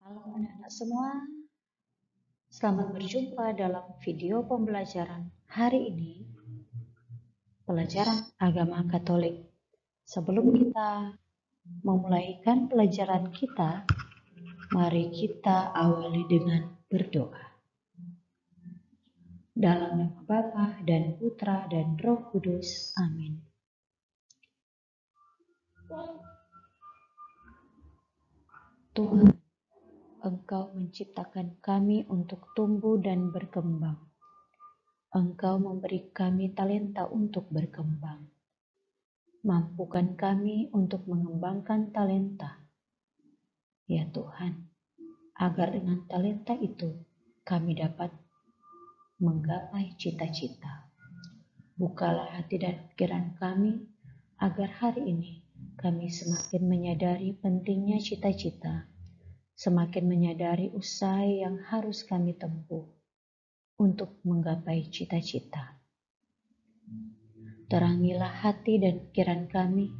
Halo anak-anak semua, selamat berjumpa dalam video pembelajaran hari ini, pelajaran agama Katolik. Sebelum kita memulaikan pelajaran kita, mari kita awali dengan berdoa. Dalam nama Bapa dan Putra dan Roh Kudus, amin. Tuhan, Engkau menciptakan kami untuk tumbuh dan berkembang. Engkau memberi kami talenta untuk berkembang. Mampukan kami untuk mengembangkan talenta. Ya Tuhan, agar dengan talenta itu kami dapat menggapai cita-cita. Bukalah hati dan pikiran kami agar hari ini kami semakin menyadari pentingnya cita-cita, semakin menyadari usaha yang harus kami tempuh untuk menggapai cita-cita. Terangilah hati dan pikiran kami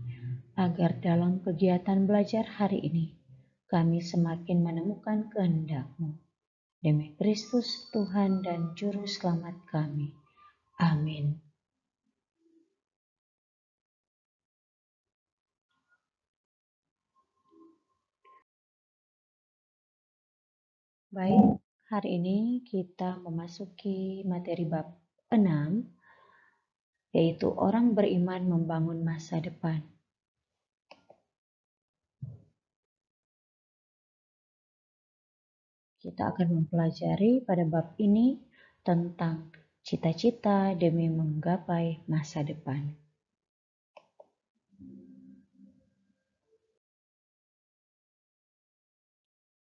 agar dalam kegiatan belajar hari ini kami semakin menemukan kehendak-Mu. Demi Kristus Tuhan dan Juru Selamat kami. Amin. Baik, hari ini kita memasuki materi bab 6, yaitu orang beriman membangun masa depan. Kita akan mempelajari pada bab ini tentang cita-cita demi menggapai masa depan.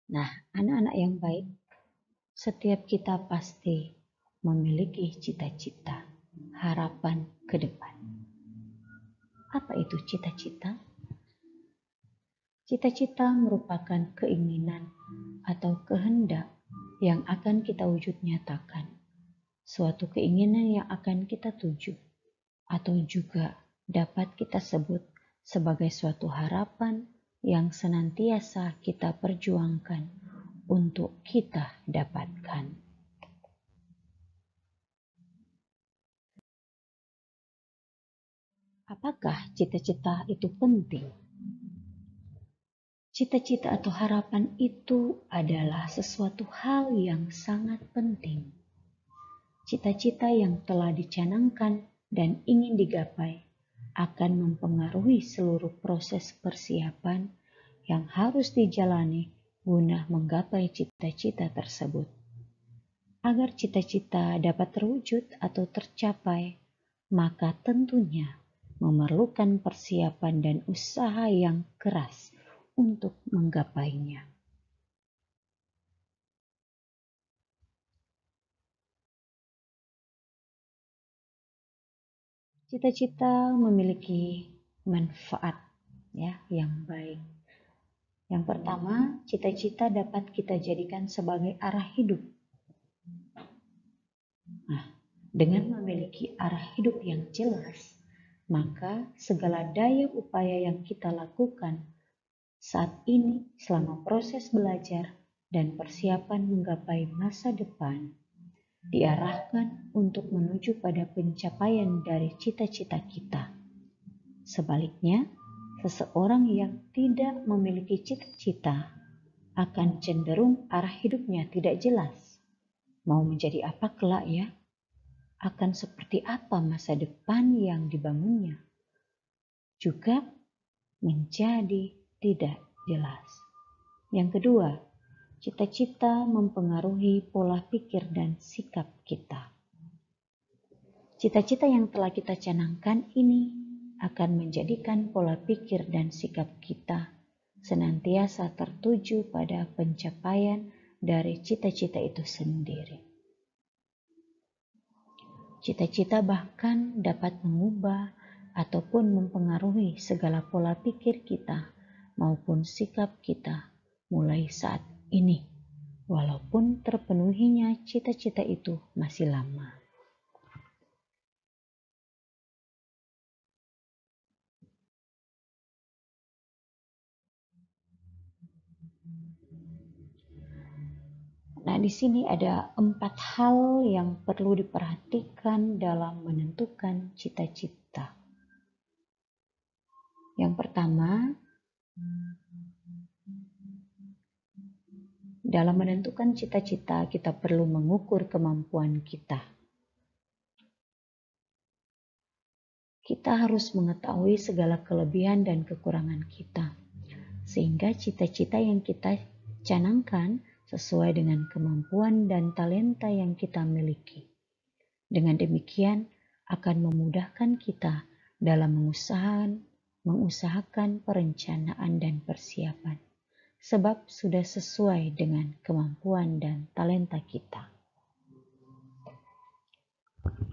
Nah, anak-anak yang baik, setiap kita pasti memiliki cita-cita, harapan ke depan. Apa itu cita-cita? Cita-cita merupakan keinginan atau kehendak yang akan kita wujud nyatakan. Suatu keinginan yang akan kita tuju atau juga dapat kita sebut sebagai suatu harapan yang senantiasa kita perjuangkan untuk kita dapatkan. Apakah cita-cita itu penting? Cita-cita atau harapan itu adalah sesuatu hal yang sangat penting. Cita-cita yang telah dicanangkan dan ingin digapai akan mempengaruhi seluruh proses persiapan yang harus dijalani guna menggapai cita-cita tersebut. Agar cita-cita dapat terwujud atau tercapai, maka tentunya memerlukan persiapan dan usaha yang keras untuk menggapainya. Cita-cita memiliki manfaat yang baik. Yang pertama, cita-cita dapat kita jadikan sebagai arah hidup. Nah, dengan memiliki arah hidup yang jelas, maka segala daya upaya yang kita lakukan saat ini selama proses belajar dan persiapan menggapai masa depan diarahkan untuk menuju pada pencapaian dari cita-cita kita. Sebaliknya, seseorang yang tidak memiliki cita-cita akan cenderung arah hidupnya tidak jelas. Mau menjadi apa kelak ya? Akan seperti apa masa depan yang dibangunnya? Juga menjadi tidak jelas. Yang kedua, cita-cita mempengaruhi pola pikir dan sikap kita. Cita-cita yang telah kita canangkan ini akan menjadikan pola pikir dan sikap kita senantiasa tertuju pada pencapaian dari cita-cita itu sendiri. Cita-cita bahkan dapat mengubah ataupun mempengaruhi segala pola pikir kita maupun sikap kita mulai saat ini, walaupun terpenuhinya cita-cita itu masih lama. Nah, di sini ada 4 hal yang perlu diperhatikan dalam menentukan cita-cita. Yang pertama, dalam menentukan cita-cita kita perlu mengukur kemampuan kita. Kita harus mengetahui segala kelebihan dan kekurangan kita, sehingga cita-cita yang kita canangkan sesuai dengan kemampuan dan talenta yang kita miliki. Dengan demikian akan memudahkan kita dalam mengusahakan perencanaan dan persiapan, sebab sudah sesuai dengan kemampuan dan talenta kita.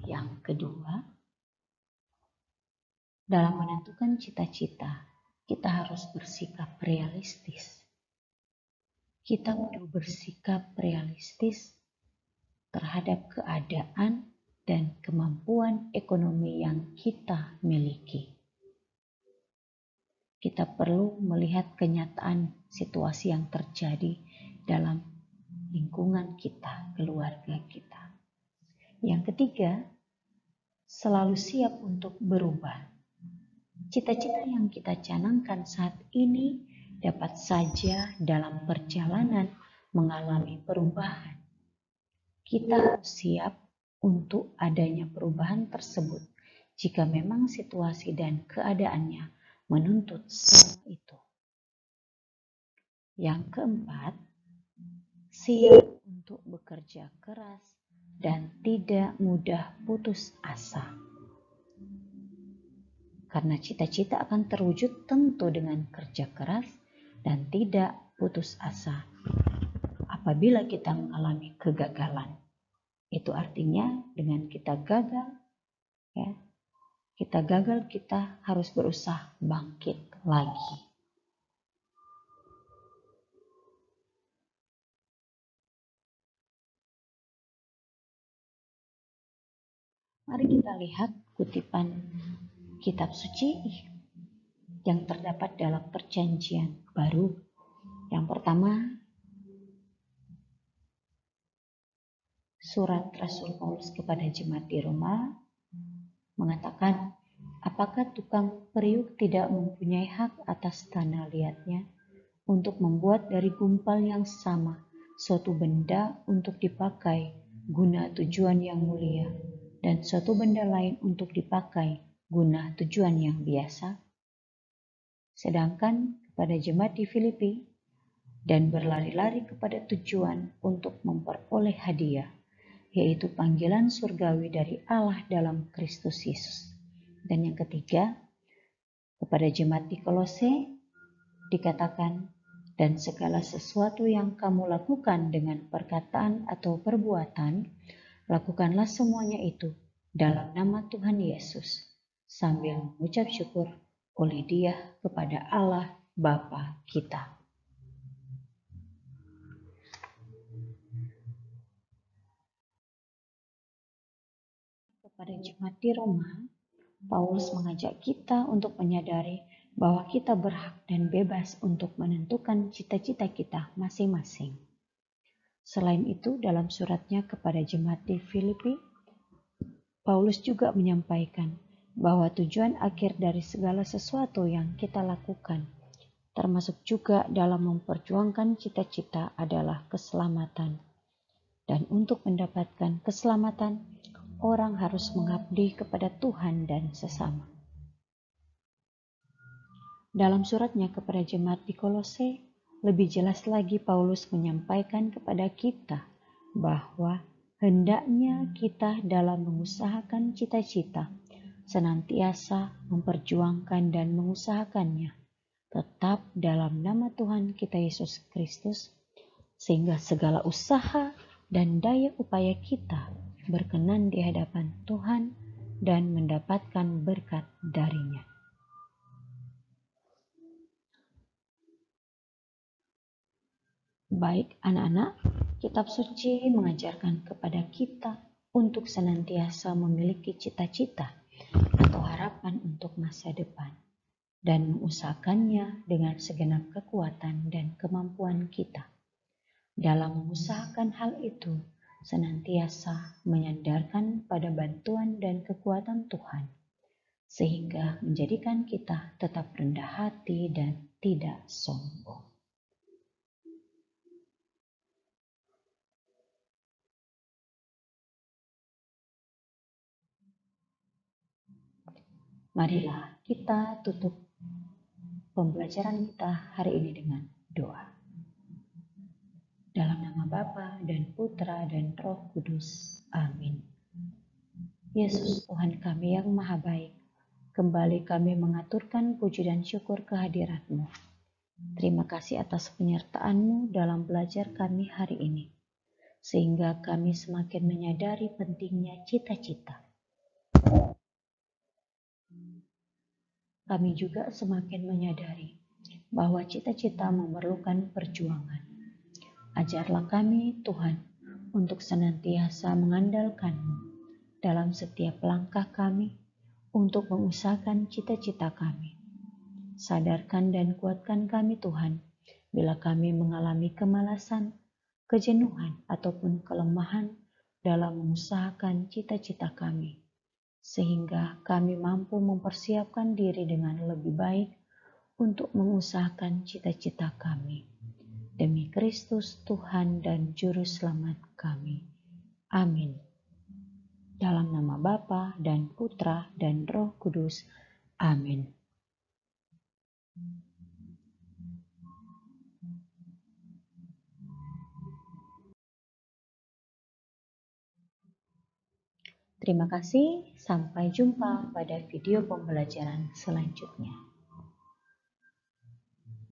Yang kedua, dalam menentukan cita-cita, kita harus bersikap realistis. Kita perlu bersikap realistis terhadap keadaan dan kemampuan ekonomi yang kita miliki. Kita perlu melihat kenyataan situasi yang terjadi dalam lingkungan kita, keluarga kita. Yang ketiga, selalu siap untuk berubah. Cita-cita yang kita canangkan saat ini dapat saja dalam perjalanan mengalami perubahan. Kita harus siap untuk adanya perubahan tersebut jika memang situasi dan keadaannya menuntut semua itu. Yang keempat, siap untuk bekerja keras dan tidak mudah putus asa. Karena cita-cita akan terwujud tentu dengan kerja keras dan tidak putus asa. Apabila kita mengalami kegagalan, itu artinya dengan kita gagal, kita harus berusaha bangkit lagi. Mari kita lihat kutipan kitab suci yang terdapat dalam Perjanjian Baru. Yang pertama, surat Rasul Paulus kepada jemaat di Roma mengatakan, apakah tukang periuk tidak mempunyai hak atas tanah liatnya untuk membuat dari gumpal yang sama suatu benda untuk dipakai guna tujuan yang mulia dan suatu benda lain untuk dipakai guna tujuan yang biasa? Sedangkan kepada jemaat di Filipi, dan berlari-lari kepada tujuan untuk memperoleh hadiah, yaitu panggilan surgawi dari Allah dalam Kristus Yesus. Dan yang ketiga, kepada jemaat di Kolose dikatakan, dan segala sesuatu yang kamu lakukan dengan perkataan atau perbuatan, lakukanlah semuanya itu dalam nama Tuhan Yesus, sambil mengucap syukur oleh Dia kepada Allah Bapa kita. Kepada jemaat di Roma, Paulus mengajak kita untuk menyadari bahwa kita berhak dan bebas untuk menentukan cita-cita kita masing-masing. Selain itu, dalam suratnya kepada jemaat di Filipi, Paulus juga menyampaikan bahwa tujuan akhir dari segala sesuatu yang kita lakukan, termasuk juga dalam memperjuangkan cita-cita, adalah keselamatan. Dan untuk mendapatkan keselamatan, orang harus mengabdi kepada Tuhan dan sesama. Dalam suratnya kepada jemaat di Kolose, lebih jelas lagi Paulus menyampaikan kepada kita bahwa hendaknya kita dalam mengusahakan cita-cita senantiasa memperjuangkan dan mengusahakannya tetap dalam nama Tuhan kita Yesus Kristus, sehingga segala usaha dan daya upaya kita berkenan di hadapan Tuhan dan mendapatkan berkat darinya. Baik anak-anak, kitab suci mengajarkan kepada kita untuk senantiasa memiliki cita-cita atau harapan untuk masa depan dan mengusahakannya dengan segenap kekuatan dan kemampuan kita. Dalam mengusahakan hal itu, senantiasa menyandarkan pada bantuan dan kekuatan Tuhan, sehingga menjadikan kita tetap rendah hati dan tidak sombong. Marilah kita tutup pembelajaran kita hari ini dengan doa. Dalam nama Bapa dan Putra dan Roh Kudus. Amin. Yesus Tuhan kami yang maha baik, kembali kami mengaturkan puji dan syukur kehadirat-Mu. Terima kasih atas penyertaan-Mu dalam belajar kami hari ini, sehingga kami semakin menyadari pentingnya cita-cita. Kami juga semakin menyadari bahwa cita-cita memerlukan perjuangan. Ajarlah kami, Tuhan, untuk senantiasa mengandalkan-Mu dalam setiap langkah kami untuk mengusahakan cita-cita kami. Sadarkan dan kuatkan kami, Tuhan, bila kami mengalami kemalasan, kejenuhan, ataupun kelemahan dalam mengusahakan cita-cita kami, sehingga kami mampu mempersiapkan diri dengan lebih baik untuk mengusahakan cita-cita kami. Demi Kristus Tuhan dan Juru Selamat kami. Amin. Dalam nama Bapa dan Putra dan Roh Kudus. Amin. Terima kasih, sampai jumpa pada video pembelajaran selanjutnya.